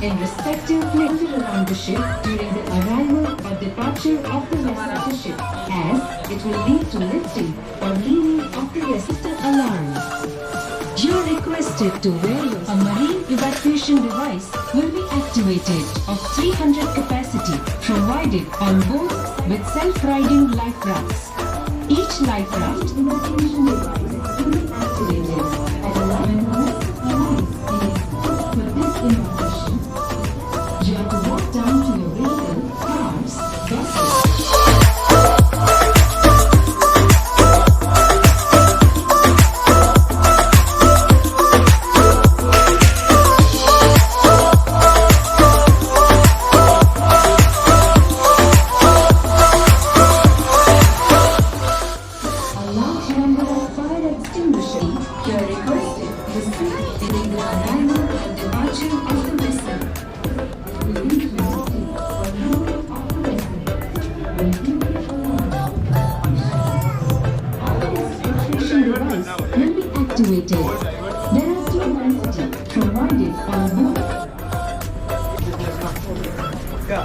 in respective places around the ship during the arrival or departure of the vessel of the ship, as it will lead to lifting or leaning of the resistor alarm. You are requested to wear a marine evacuation device will be activated of 300 capacity provided on boats with self-riding life rafts. Each life raft evacuation device will be activated at 11 minutes. For this evacuation, you have to walk down to your vehicle, cars, buses. Activated. There are two capacity provided on board. देख क्या